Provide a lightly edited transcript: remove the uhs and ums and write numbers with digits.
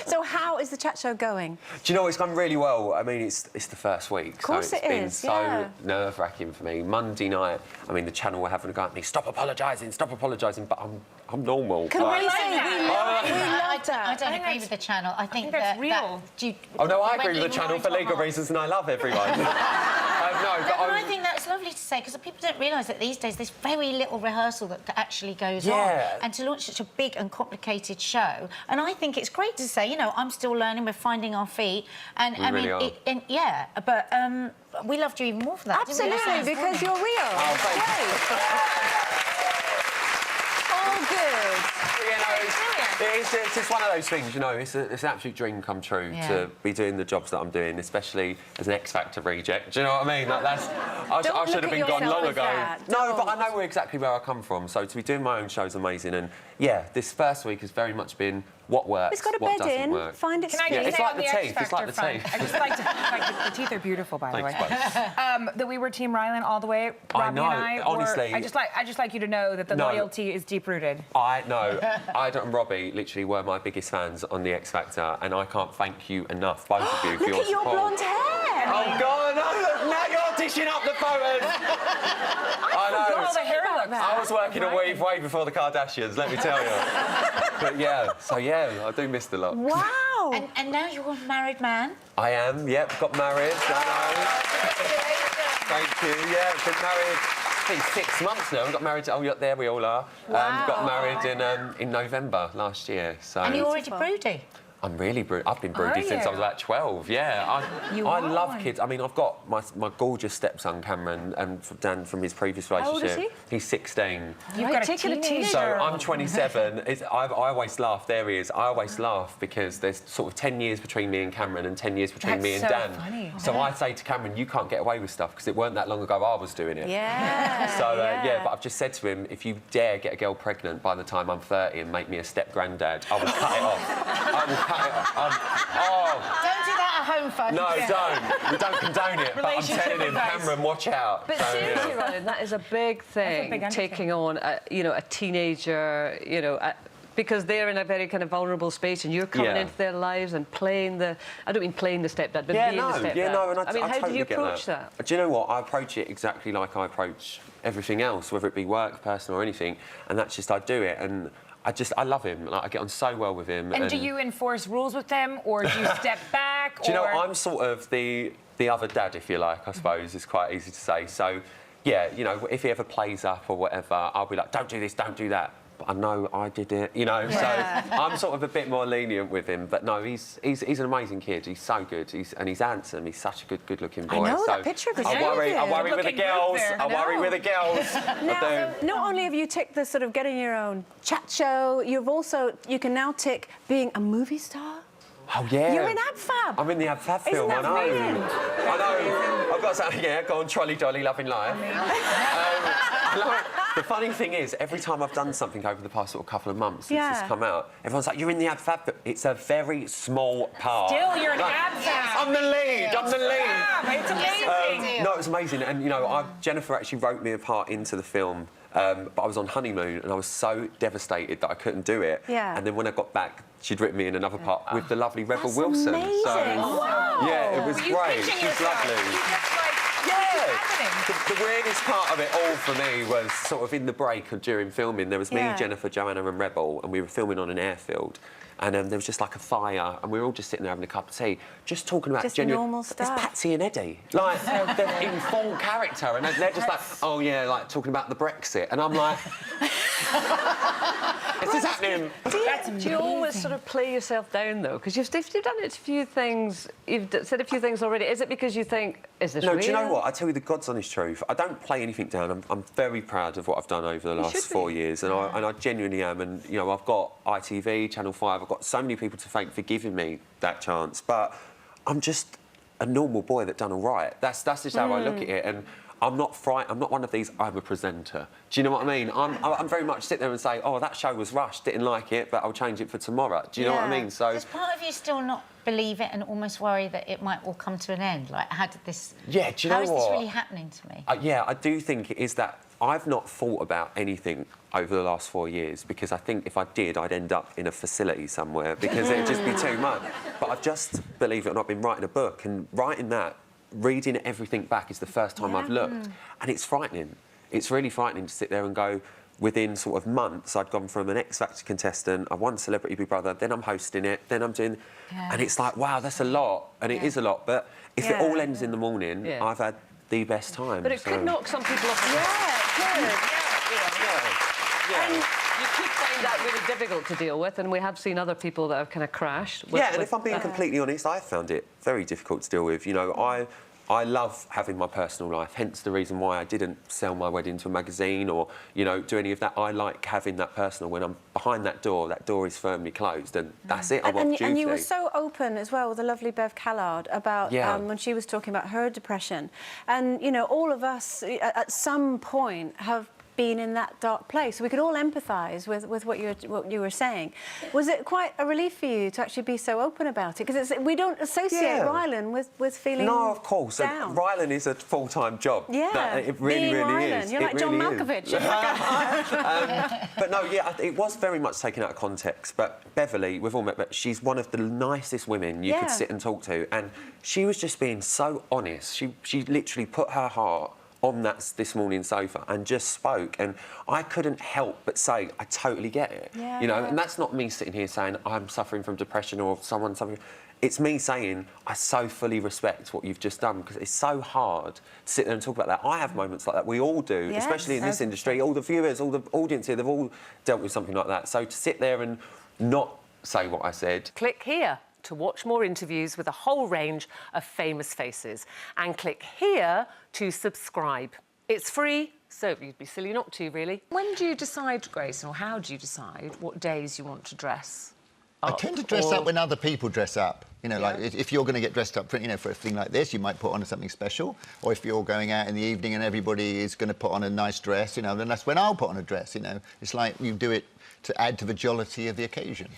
So how is the chat show going? Do you know, it's gone really well. I mean, it's the first week. Of course so it's been so nerve-wracking for me. Monday night, I mean, the channel were having a go at me, stop apologising, but I'm normal. Can we say we love I don't agree with the channel. I think that's real. Oh, no, I agree with the channel for legal reasons, and I love everyone. I think that's lovely to say, because people don't realise that these days there's very little rehearsal that actually goes on. And to launch such a big and complicated show, and I think it's great to say, you know, I'm still learning, we're finding our feet, and we really are. But we loved you even more for that. Absolutely, because you're real. Oh, thank you. All good. It's just one of those things, you know, it's an absolute dream come true to be doing the jobs that I'm doing, especially as an X Factor reject. Do you know what I mean? Like, I should have been gone long ago. No, but I know exactly where I come from, so to be doing my own show is amazing. And yeah, this first week has very much been what works, it's got a what bed doesn't in, work. find its Can I just it's say like on the teeth. It's like the teeth. I just like to the teeth are beautiful, by the way. Thanks, That we were Team Rylan all the way. I know, Robbie and I honestly. I just like you to know that the loyalty is deep rooted. I know. Ida and Robbie literally were my biggest fans on the X Factor, and I can't thank you enough, both of you, for your Look at your support. blonde hair. Oh God! No, now you're dishing up the photos. I know. All the hair looks. I was working a weave way before the Kardashians, let me tell you. But yeah, so yeah, I do miss the lot. Wow. And now you're a married man. I am, yep, got married, I know. Thank you, yeah, been married, I think 6 months now. We got married, oh, yeah, there we all are. Got married in November last year, so... And you're already broody. I'm really I've been broody since I was about 12. Yeah, I love kids. I mean, I've got my gorgeous stepson Cameron, and Dan from his previous relationship. How old is he? He's 16. You've got a teenager. So I'm 27. I always laugh. There he is. I always laugh because there's sort of 10 years between me and Cameron and 10 years between me and Dan. Funny. So I say to Cameron, you can't get away with stuff because it weren't that long ago I was doing it. Yeah. So yeah, but I've just said to him, if you dare get a girl pregnant by the time I'm 30 and make me a step granddad, I will cut it off. I will cut it off. Don't do that at home, folks. No, don't. We don't condone it, but I'm telling him, Cameron, watch out. But seriously, Rylan, that is a big thing, taking on, a teenager, because they're in a very kind of vulnerable space, and you're coming into their lives and playing the... I don't mean playing the stepdad, but being the stepdad. Yeah, no, and I mean, how totally do you approach that? Do you know what? I approach it exactly like I approach everything else, whether it be work, personal, or anything, and that's just, I do it, and... I love him. Like, I get on so well with him. And do you enforce rules with them, or do you step back? Do you know, I'm sort of the other dad, if you like, I suppose, is quite easy to say. So, yeah, you know, if he ever plays up or whatever, I'll be like, don't do this, don't do that. But I know I did it, so I'm sort of a bit more lenient with him. But no, he's an amazing kid. He's so good. He's handsome. He's such a good-looking boy. I know so that picture of his I worry with the girls. I worry with the girls. Now, not only have you ticked the sort of getting your own chat show, you can now tick being a movie star. Oh, yeah. You're in AbFab. I'm in the AbFab film, Isn't that brilliant? I know. I've got something, go on, Trolley Dolly, Loving Life. The funny thing is, every time I've done something over the past sort of couple of months since it's come out, everyone's like, you're in the AbFab film. It's a very small part. Still, you're in AbFab. I'm the lead, I'm the lead. It's amazing. No, it's amazing. And, you know, Jennifer actually wrote me a part into the film. But I was on honeymoon and I was so devastated that I couldn't do it. Yeah. And then when I got back, she'd written me in another part with the lovely Rebel Wilson. Amazing. So Wow. yeah, it was great. She's lovely. The weirdest part of it all for me was sort of in the break and during filming. There was me, Jennifer, Joanna, and Rebel, and we were filming on an airfield. And there was just like a fire, and we were all just sitting there having a cup of tea, just talking about normal stuff. It's Patsy and Eddie, like they're in full character, and they're just like, oh yeah, like talking about the Brexit, and I'm like, this is happening. Do you always sort of play yourself down though? Because you've done a few things, you've said a few things already. Is it because you think, is this real? No, do you know what? I tell you the God's honest truth. I don't play anything down. I'm very proud of what I've done over the last 4 years, and I genuinely am. And you know, I've got ITV, Channel 5. I've got so many people to thank for giving me that chance. But I'm just a normal boy that done all right. That's just how I look at it. And I'm not frightened. I'm not one of these, I'm a presenter. Do you know what I mean? I'm very much sit there and say, oh, that show was rushed, didn't like it, but I'll change it for tomorrow. Do you know what I mean? So does part of you still not believe it and almost worry that it might all come to an end? Like, how did this... Yeah, do you know How is what? this really happening to me? Yeah, I do think it is that I've not thought about anything over the last 4 years because I think if I did, I'd end up in a facility somewhere because it'd just be too much. But I've just, believe it or not, been writing a book, and writing that, reading everything back is the first time I've looked, and it's frightening. It's really frightening to sit there and go, within sort of months, I'd gone from an X Factor contestant, I won Celebrity Big Brother, then I'm hosting it, then I'm doing... And it's like, wow, that's a lot, and it is a lot, but if it all ends in the morning, I've had the best time. But it could knock some people off. And you could find that really difficult to deal with, and we have seen other people that have kind of crashed. And if I'm being completely honest, I found it very difficult to deal with. You know, I love having my personal life, hence the reason why I didn't sell my wedding to a magazine or, you know, do any of that. I like having that personal. When I'm behind that door is firmly closed, and that's it. I'm off duty. And you were so open as well with the lovely Bev Callard about when she was talking about her depression. And, you know, all of us at some point have been in that dark place. So we could all empathise with what you were saying. Was it quite a relief for you to actually be so open about it? Because we don't associate Rylan with feeling No, of course. down. Rylan is a full-time job. Yeah, it really, being really Rylan. is. You're like John Malkovich. But no, it was very much taken out of context. But Beverly, we've all met, but she's one of the nicest women you could sit and talk to, and she was just being so honest. She literally put her heart on this morning's sofa and just spoke, and I couldn't help but say, I totally get it. You know, and that's not me sitting here saying I'm suffering from depression or someone suffering. It's me saying I so fully respect what you've just done, because it's so hard to sit there and talk about that. I have moments like that. We all do, especially in this industry. All the viewers, all the audience here, they've all dealt with something like that. So to sit there and not say what I said. Click here to watch more interviews with a whole range of famous faces, and click here to subscribe. It's free, so you'd be silly not to, really. When do you decide, Grace, or how do you decide what days you want to dress up? I tend to dress up when other people dress up. You know, like if you're going to get dressed up for, for a thing like this, you might put on something special. Or if you're going out in the evening and everybody is going to put on a nice dress, then that's when I'll put on a dress, It's like you do it to add to the jollity of the occasion.